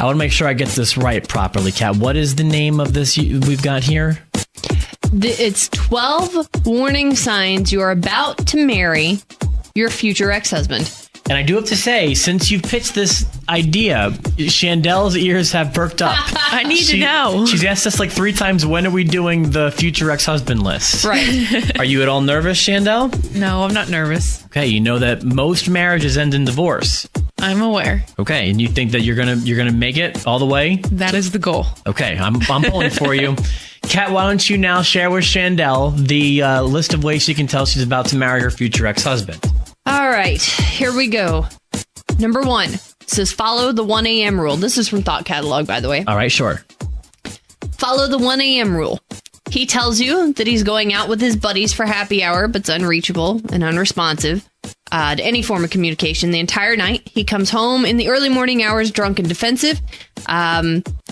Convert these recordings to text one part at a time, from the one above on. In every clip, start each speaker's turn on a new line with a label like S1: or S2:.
S1: I want to make sure I get this right properly, Kat. What is the name of this we've got here?
S2: It's 12 warning signs you're about to marry your future ex-husband.
S1: And I do have to say, since you've pitched this idea, Chandelle's ears have perked up.
S3: I need to know.
S1: She's asked us like 3 times, when are we doing the future ex-husband list?
S2: Right.
S1: Are you at all nervous, Chandelle?
S3: No, I'm not nervous.
S1: Okay, you know that most marriages end in divorce.
S3: I'm aware.
S1: Okay, and you think that you're gonna make it all the way?
S3: That is the goal.
S1: Okay, I'm pulling for you. Kat, why don't you now share with Chandelle the list of ways she can tell she's about to marry her future ex-husband?
S2: All right, here we go. Number 1 says follow the 1 a.m. rule. This is from Thought Catalog, by the way.
S1: All right, sure.
S2: Follow the 1 a.m. rule. He tells you that he's going out with his buddies for happy hour, but's unreachable and unresponsive to any form of communication the entire night. He comes home in the early morning hours drunk and defensive.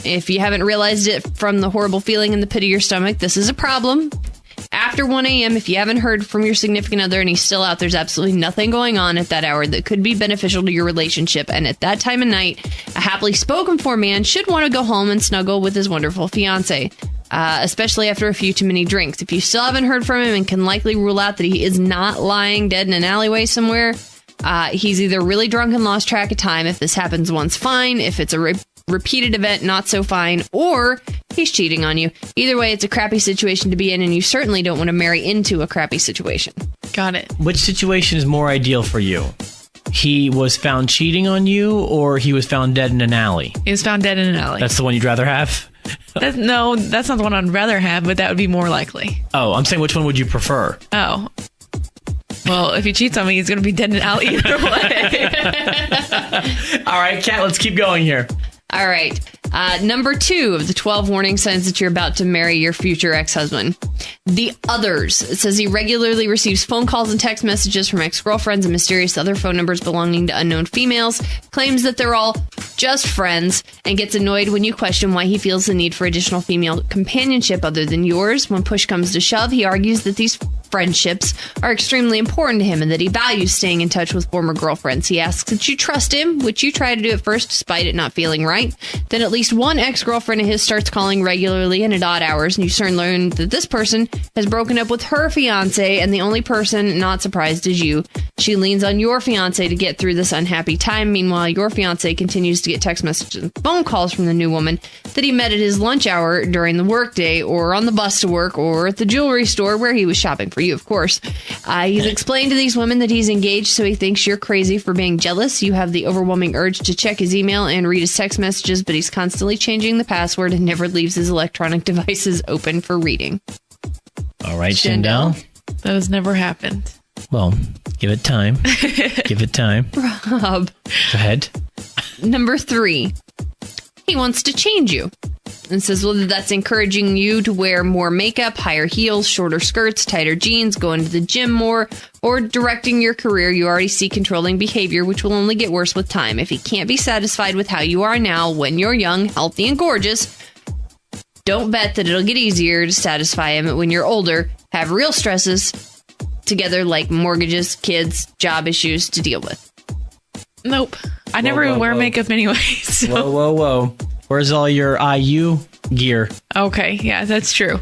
S2: If you haven't realized it from the horrible feeling in the pit of your stomach, this is a problem. After 1 a.m., if you haven't heard from your significant other and he's still out, there's absolutely nothing going on at that hour that could be beneficial to your relationship. And at that time of night, a happily spoken for man should want to go home and snuggle with his wonderful fiance, especially after a few too many drinks. If you still haven't heard from him and can likely rule out that he is not lying dead in an alleyway somewhere, he's either really drunk and lost track of time. If this happens once, fine. If it's a repeated event, not so fine, or he's cheating on you. Either way, it's a crappy situation to be in, and you certainly don't want to marry into a crappy situation.
S3: Got it.
S1: Which situation is more ideal for you? He was found cheating on you, or he was found dead in an alley?
S3: He was found dead in an alley.
S1: That's the one you'd rather have?
S3: No, that's not the one I'd rather have, but that would be more likely.
S1: Oh, I'm saying which one would you prefer?
S3: Oh. Well, if he cheats on me, he's going to be dead in an alley either way.
S1: All right, Kat, let's keep going here.
S2: All right. Number 2 of the 12 warning signs that you're about to marry your future ex-husband. The others. It says he regularly receives phone calls and text messages from ex-girlfriends and mysterious other phone numbers belonging to unknown females, claims that they're all just friends, and gets annoyed when you question why he feels the need for additional female companionship other than yours. When push comes to shove, he argues that these friendships are extremely important to him and that he values staying in touch with former girlfriends. He asks that you trust him, which you try to do at first despite it not feeling right. Then at least one ex-girlfriend of his starts calling regularly and at odd hours, and you soon learn that this person has broken up with her fiance, and the only person not surprised is you. She leans on your fiance to get through this unhappy time. Meanwhile, your fiance continues to get text messages and phone calls from the new woman that he met at his lunch hour during the workday, or on the bus to work, or at the jewelry store where he was shopping for you, of course. He's explained to these women that he's engaged, so he thinks you're crazy for being jealous. You have the overwhelming urge to check his email and read his text messages, but he's constantly changing the password and never leaves his electronic devices open for reading.
S1: All right, Chandelle.
S3: That has never happened.
S1: Well, give it time. Give it time.
S2: Rob.
S1: Go ahead.
S2: Number 3. He wants to change you. And says whether that's encouraging you to wear more makeup, higher heels, shorter skirts, tighter jeans, going to the gym more, or directing your career, you already see controlling behavior, which will only get worse with time. If he can't be satisfied with how you are now, when you're young, healthy, and gorgeous, don't bet that it'll get easier to satisfy him when you're older, have real stresses together like mortgages, kids, job issues to deal with.
S3: Nope. I never wear makeup anyway. So.
S1: Whoa. Where's all your IU gear?
S3: Okay, yeah, that's true.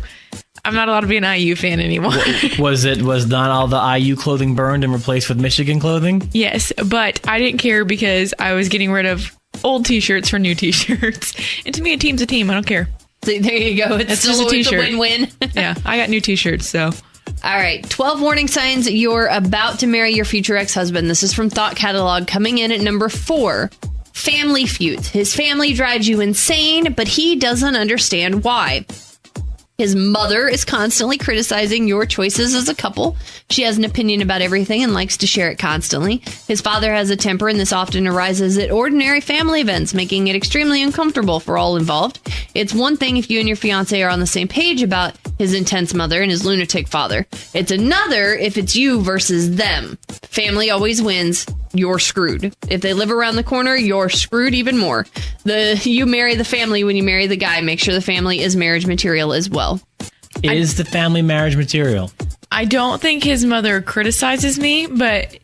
S3: I'm not allowed to be an IU fan anymore.
S1: Was not all the IU clothing burned and replaced with Michigan clothing?
S3: Yes, but I didn't care because I was getting rid of old t-shirts for new t-shirts. And to me, a team's a team. I don't care.
S2: So there you go. It's
S3: just a t-shirt.
S2: A win-win.
S3: Yeah, I got new t-shirts, so.
S2: All right, 12 warning signs you're about to marry your future ex-husband. This is from Thought Catalog, coming in at number 4. Family feuds. His family drives you insane, but he doesn't understand why. His mother is constantly criticizing your choices as a couple. She has an opinion about everything and likes to share it constantly. His father has a temper, and this often arises at ordinary family events, making it extremely uncomfortable for all involved. It's one thing if you and your fiancé are on the same page about his intense mother and his lunatic father. It's another if it's you versus them. Family always wins. You're screwed. If they live around the corner, you're screwed even more. You marry the family when you marry the guy. Make sure the family is marriage material as well.
S1: Is the family marriage material?
S3: I don't think his mother criticizes me, but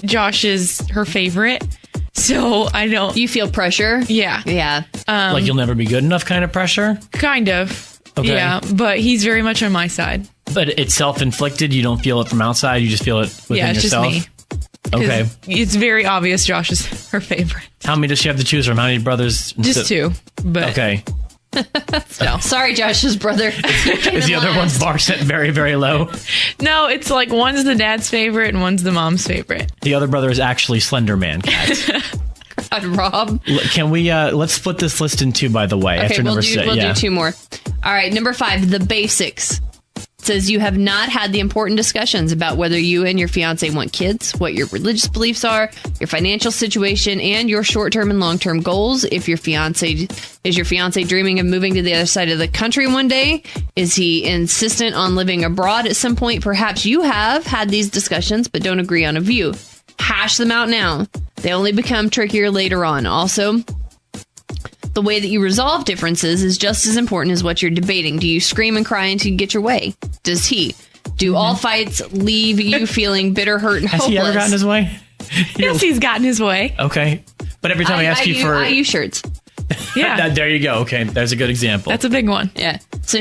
S3: Josh is her favorite. So I don't.
S2: You feel pressure?
S3: Yeah.
S2: Yeah.
S1: Like you'll never be good enough kind of pressure?
S3: Kind of.
S1: Okay.
S3: Yeah. But he's very much on my side.
S1: But it's self-inflicted. You don't feel it from outside. You just feel it within
S3: Yeah, it's
S1: yourself.
S3: just me. 'Cause
S1: Okay.
S3: It's very obvious Josh is her favorite.
S1: How many does she have to choose from? How many brothers?
S3: Just two. But
S1: Okay.
S2: Sorry, Josh's brother.
S1: Is the other one's bar set very, very low?
S3: no, it's like one's the dad's favorite and one's the mom's favorite.
S1: The other brother is actually Slender Man.
S2: God, Rob.
S1: Can we, let's split this list in two, by the way,
S2: Okay,
S1: after
S2: we'll
S1: number
S2: do
S1: 6.
S2: we'll
S1: Yeah.
S2: do two more. All right, number 5, the basics. It says you have not had the important discussions about whether you and your fiance want kids, what your religious beliefs are, your financial situation, and your short-term and long-term goals. If your fiance dreaming of moving to the other side of the country one day? Is he insistent on living abroad at some point? Perhaps you have had these discussions but don't agree on a view. Hash them out now. They only become trickier later on. Also, the way that you resolve differences is just as important as what you're debating. Do you scream and cry until you get your way? Does he? Do all fights leave you feeling bitter, hurt, and
S1: Has
S2: hopeless?
S1: he ever gotten his way?
S3: Yes, he's gotten his way.
S1: Okay. But every time I ask you for...
S2: IU shirts.
S3: Yeah.
S1: There you go. Okay. There's a good example.
S3: That's a big one.
S2: Yeah. So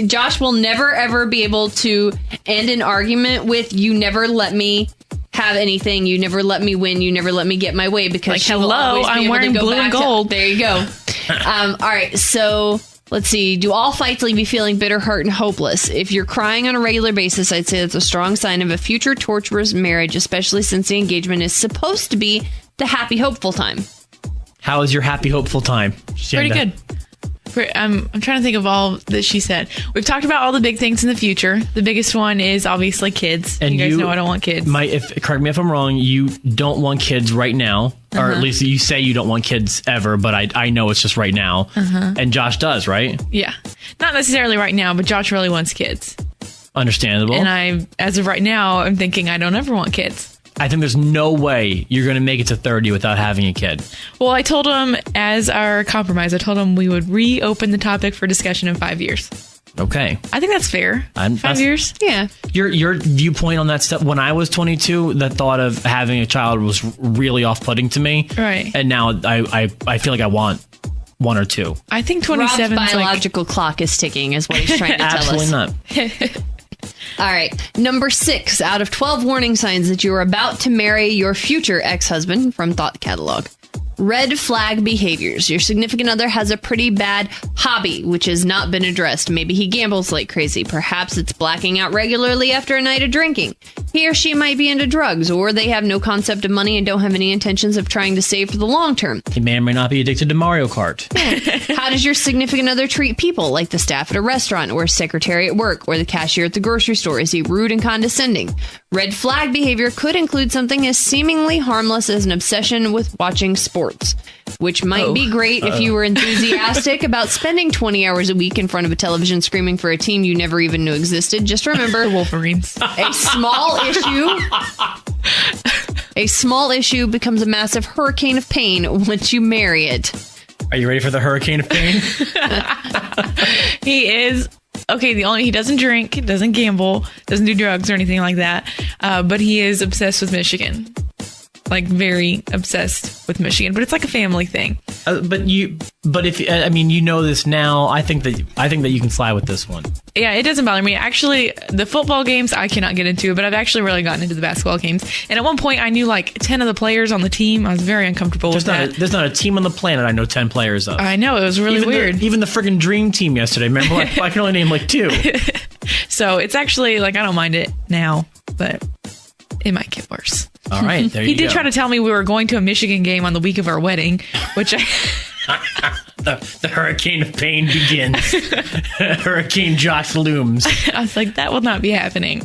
S2: Josh will never ever be able to end an argument with "you never let me have anything, you never let me win, you never let me get my way," because
S3: Like,
S2: she will
S3: hello,
S2: always be
S3: I'm
S2: able
S3: wearing
S2: to go
S3: blue and
S2: back to-
S3: gold.
S2: There you go. All right. So let's see. Do all fights leave you feeling bitter, hurt, and hopeless? If you're crying on a regular basis, I'd say that's a strong sign of a future torturous marriage, especially since the engagement is supposed to be the happy, hopeful time.
S1: How is your happy, hopeful time?
S3: Pretty
S1: Shanda?
S3: good. I'm trying to think of all that she said. We've talked about all the big things in the future. The biggest one is obviously kids.
S1: And
S3: you guys know I don't want kids.
S1: Correct me if I'm wrong, you don't want kids right now, or at least you say you don't want kids ever, but I know it's just right now. And Josh does, right?
S3: Yeah. Not necessarily right now, but Josh really wants kids.
S1: Understandable.
S3: And as of right now, I'm thinking I don't ever want kids.
S1: I think there's no way you're going to make it to 30 without having a kid.
S3: Well, I told him as our compromise, I told him we would reopen the topic for discussion in 5 years.
S1: Okay.
S3: I think that's fair. 5 years?
S2: Yeah.
S1: Your viewpoint on that stuff, when I was 22, the thought of having a child was really off-putting to me.
S3: Right.
S1: And now I feel like I want one or two.
S3: I think
S2: Rob's
S3: 27 is like...
S2: biological clock is ticking, is what he's trying to tell us.
S1: Absolutely not.
S2: All right. Number 6 out of 12 warning signs that you are about to marry your future ex-husband from Thought Catalog. Red flag behaviors. Your significant other has a pretty bad hobby, which has not been addressed. Maybe he gambles like crazy. Perhaps it's blacking out regularly after a night of drinking. He or she might be into drugs, or they have no concept of money and don't have any intentions of trying to save for the long term.
S1: He may or may not be addicted to Mario Kart.
S2: How does your significant other treat people, like the staff at a restaurant, or secretary at work, or the cashier at the grocery store? Is he rude and condescending? Red flag behavior could include something as seemingly harmless as an obsession with watching sports, which might be great if you were enthusiastic about spending 20 hours a week in front of a television screaming for a team you never even knew existed. Just remember,
S3: The Wolverines.
S2: a small issue becomes a massive hurricane of pain once you marry it.
S1: Are you ready for the hurricane of pain?
S3: He is... Okay, he doesn't drink, doesn't gamble, doesn't do drugs or anything like that, but he is obsessed with Michigan. Like, very obsessed with Michigan, but it's like a family thing.
S1: But if you know this now, I think that you can slide with this one.
S3: Yeah, it doesn't bother me. Actually, the football games I cannot get into, but I've actually really gotten into the basketball games. And at one point, I knew like 10 of the players on the team. I was very uncomfortable with that.
S1: There's not a team on the planet I know 10 players of.
S3: I know, it was really weird.
S1: Even the friggin' Dream Team yesterday. Remember, I can only name like 2.
S3: So it's actually like I don't mind it now, but it might get worse.
S1: All right, there you go.
S3: He did try to tell me we were going to a Michigan game on the week of our wedding, which
S1: the hurricane of pain begins. Hurricane Josh looms.
S3: I was like, that will not be happening.